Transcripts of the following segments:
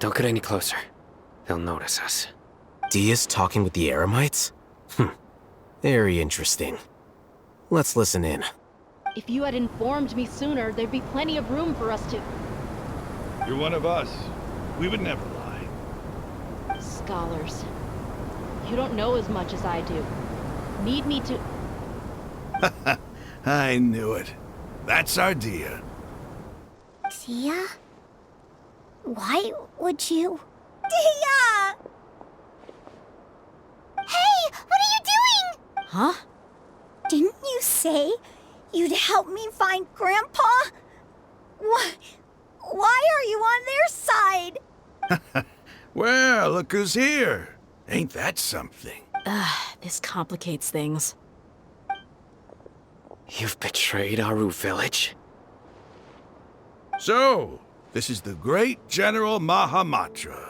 Don't get any closer. They'll notice us. Dehya's talking with the Eremites? Very interesting. Let's listen in. If you had informed me sooner, there'd be plenty of room for us to... You're one of us. We would never lie. Scholars. You don't know as much as I do. Need me to... I knew it. That's our Dehya. Dehya? Why would you... Dehya! Hey, what are you doing? Huh? Didn't you say you'd help me find Grandpa? Why are you on their side? Well, look who's here. Ain't that something? This complicates things. You've betrayed Aru village? So, this is the great General Mahamatra.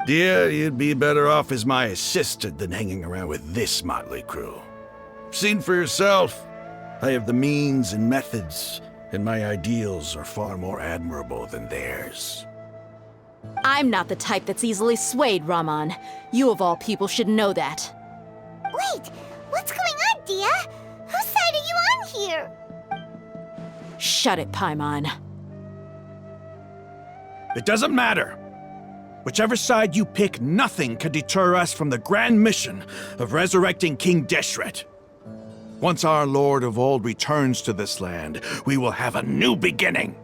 Dear, you'd be better off as my assistant than hanging around with this motley crew. Seen for yourself, I have the means and methods, and my ideals are far more admirable than theirs. I'm not the type that's easily swayed, Raman. You of all people should know that. Wait, what's going on, Dehya? Whose side are you on here? Shut it, Paimon. It doesn't matter. Whichever side you pick, nothing can deter us from the grand mission of resurrecting King Deshret. Once our Lord of Old returns to this land, we will have a new beginning.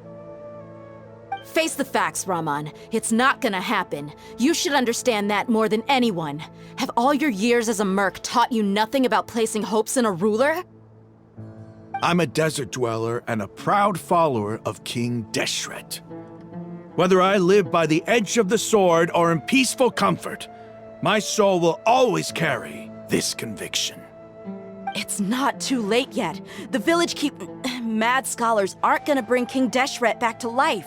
Face the facts, Raman. It's not gonna happen. You should understand that more than anyone. Have all your years as a merc taught you nothing about placing hopes in a ruler? I'm a desert dweller and a proud follower of King Deshret. Whether I live by the edge of the sword or in peaceful comfort, my soul will always carry this conviction. It's not too late yet. The village mad scholars aren't gonna bring King Deshret back to life.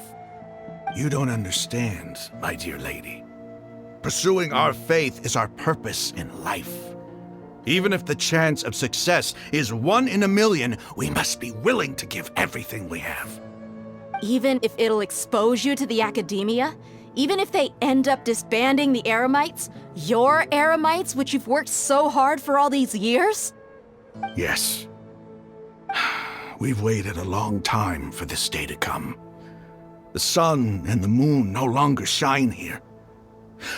You don't understand, my dear lady. Pursuing our faith is our purpose in life. Even if the chance of success is 1 in a million, we must be willing to give everything we have. Even if it'll expose you to the academia? Even if they end up disbanding the Eremites? Your Eremites, which you've worked so hard for all these years? Yes. We've waited a long time for this day to come. The sun and the moon no longer shine here.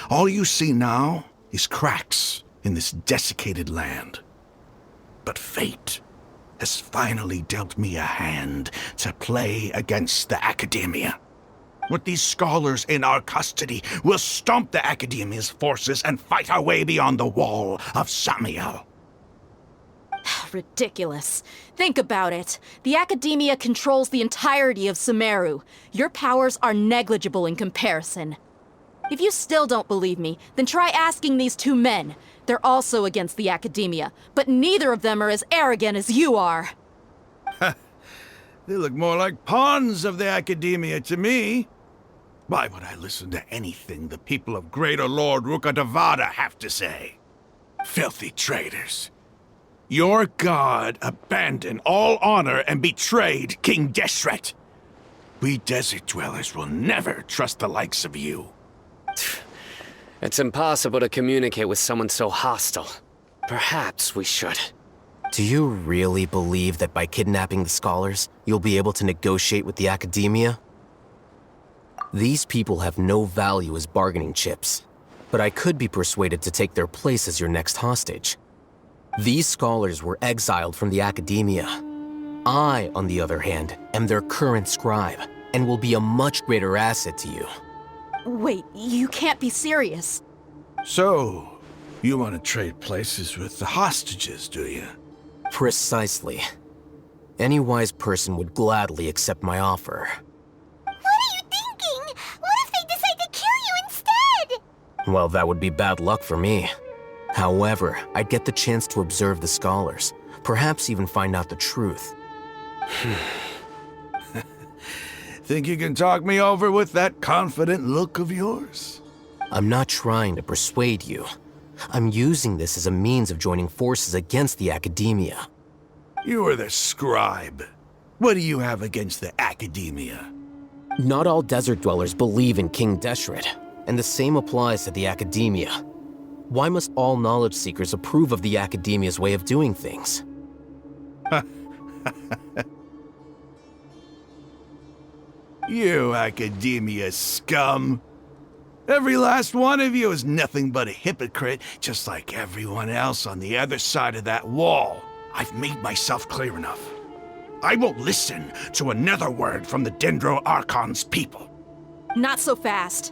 All you see now is cracks in this desiccated land. But fate has finally dealt me a hand to play against the academia. With these scholars in our custody, we'll stomp the academia's forces and fight our way beyond the wall of Samiel. Ridiculous. Think about it. The academia controls the entirety of Sumeru. Your powers are negligible in comparison. If you still don't believe me, then try asking these two men. They're also against the academia, but neither of them are as arrogant as you are. They look more like pawns of the academia to me. Why would I listen to anything the people of Greater Lord Rukkhadevata have to say? Filthy traitors. Your god abandoned all honor and betrayed King Deshret. We desert dwellers will never trust the likes of you. It's impossible to communicate with someone so hostile. Perhaps we should. Do you really believe that by kidnapping the scholars, you'll be able to negotiate with the academia? These people have no value as bargaining chips, but I could be persuaded to take their place as your next hostage. These scholars were exiled from the academia. I, on the other hand, am their current scribe, and will be a much greater asset to you. Wait, you can't be serious. So, you want to trade places with the hostages, do you? Precisely. Any wise person would gladly accept my offer. What are you thinking? What if they decide to kill you instead? Well, that would be bad luck for me. However, I'd get the chance to observe the scholars, perhaps even find out the truth. Think you can talk me over with that confident look of yours? I'm not trying to persuade you. I'm using this as a means of joining forces against the academia. You are the scribe. What do you have against the academia? Not all desert dwellers believe in King Deshret, and the same applies to the Academia. Why must all knowledge seekers approve of the Academia's way of doing things? You Academia scum! Every last one of you is nothing but a hypocrite, just like everyone else on the other side of that wall. I've made myself clear enough. I won't listen to another word from the Dendro Archon's people. Not so fast.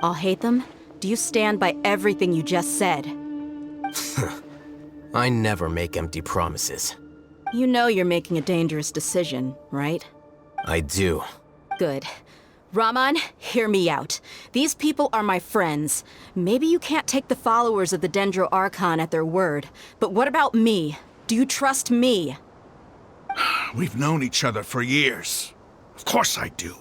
I'll hate them. Do you stand by everything you just said? I never make empty promises. You know you're making a dangerous decision, right? I do. Good. Raman, hear me out. These people are my friends. Maybe you can't take the followers of the Dendro Archon at their word, but what about me? Do you trust me? We've known each other for years. Of course I do.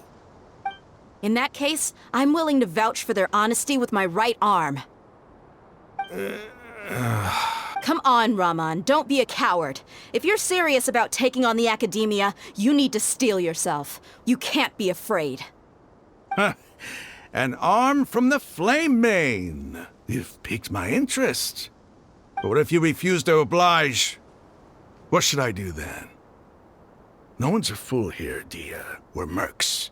In that case, I'm willing to vouch for their honesty with my right arm. Come on, Raman, don't be a coward. If you're serious about taking on the Academia, you need to steel yourself. You can't be afraid. An arm from the Flame Mane. You've piqued my interest. But what if you refuse to oblige? What should I do then? No one's a fool here, Dehya. We're mercs.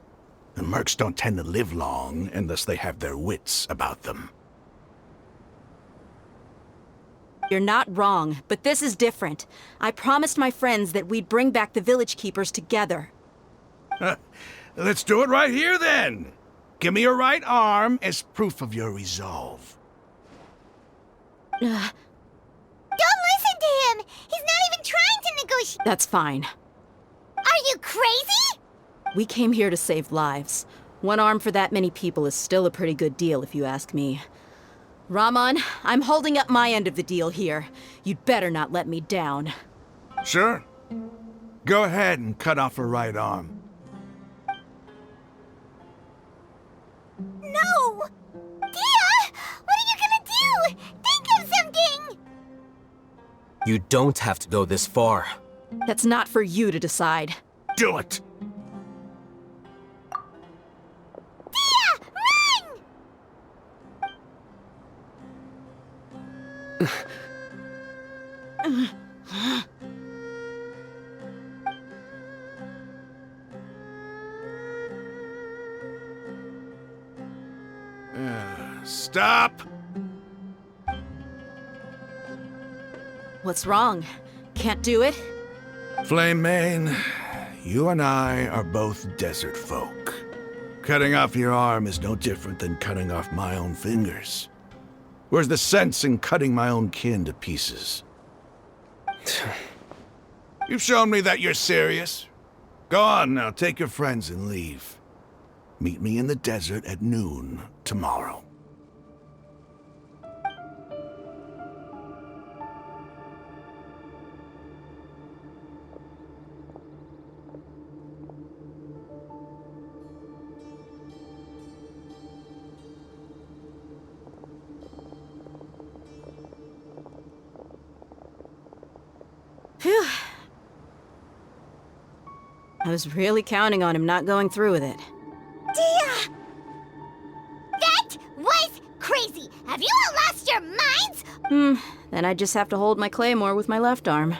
And mercs don't tend to live long unless they have their wits about them. You're not wrong, but this is different. I promised my friends that we'd bring back the village keepers together. Let's do it right here, then. Give me your right arm as proof of your resolve. Don't listen to him! He's not even trying to negotiate! That's fine. Are you crazy? We came here to save lives. One arm for that many people is still a pretty good deal, if you ask me. Raman, I'm holding up my end of the deal here. You'd better not let me down. Sure. Go ahead and cut off her right arm. No! Dehya! What are you gonna do? Think of something! You don't have to go this far. That's not for you to decide. Do it! Dehya! Run! Stop! What's wrong? Can't do it? Flame Mane, you and I are both desert folk. Cutting off your arm is no different than cutting off my own fingers. Where's the sense in cutting my own kin to pieces? You've shown me that you're serious. Go on now, take your friends and leave. Meet me in the desert at noon tomorrow. Phew. I was really counting on him not going through with it. Dehya! That was crazy! Have you all lost your minds? Then I just have to hold my claymore with my left arm.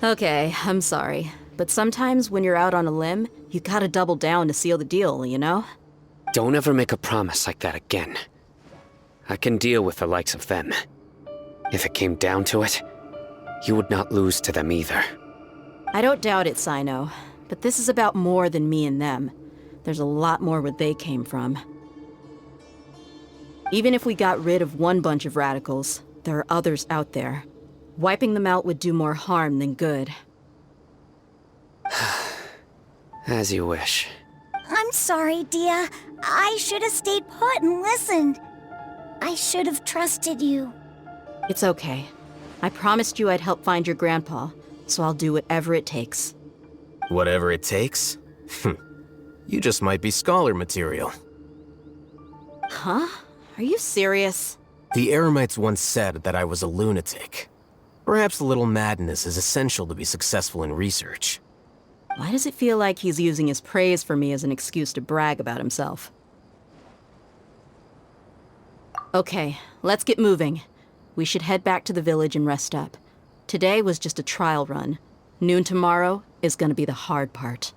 Okay, I'm sorry. But sometimes when you're out on a limb, you gotta double down to seal the deal, you know? Don't ever make a promise like that again. I can deal with the likes of them. If it came down to it, you would not lose to them either. I don't doubt it, Sino. But this is about more than me and them. There's a lot more where they came from. Even if we got rid of one bunch of radicals, there are others out there. Wiping them out would do more harm than good. As you wish. I'm sorry, Dehya. I should have stayed put and listened. I should have trusted you. It's okay. I promised you I'd help find your grandpa, so I'll do whatever it takes. Whatever it takes? You just might be scholar material. Huh? Are you serious? The Eremites once said that I was a lunatic. Perhaps a little madness is essential to be successful in research. Why does it feel like he's using his praise for me as an excuse to brag about himself? Okay, let's get moving. We should head back to the village and rest up. Today was just a trial run. Noon tomorrow is gonna be the hard part.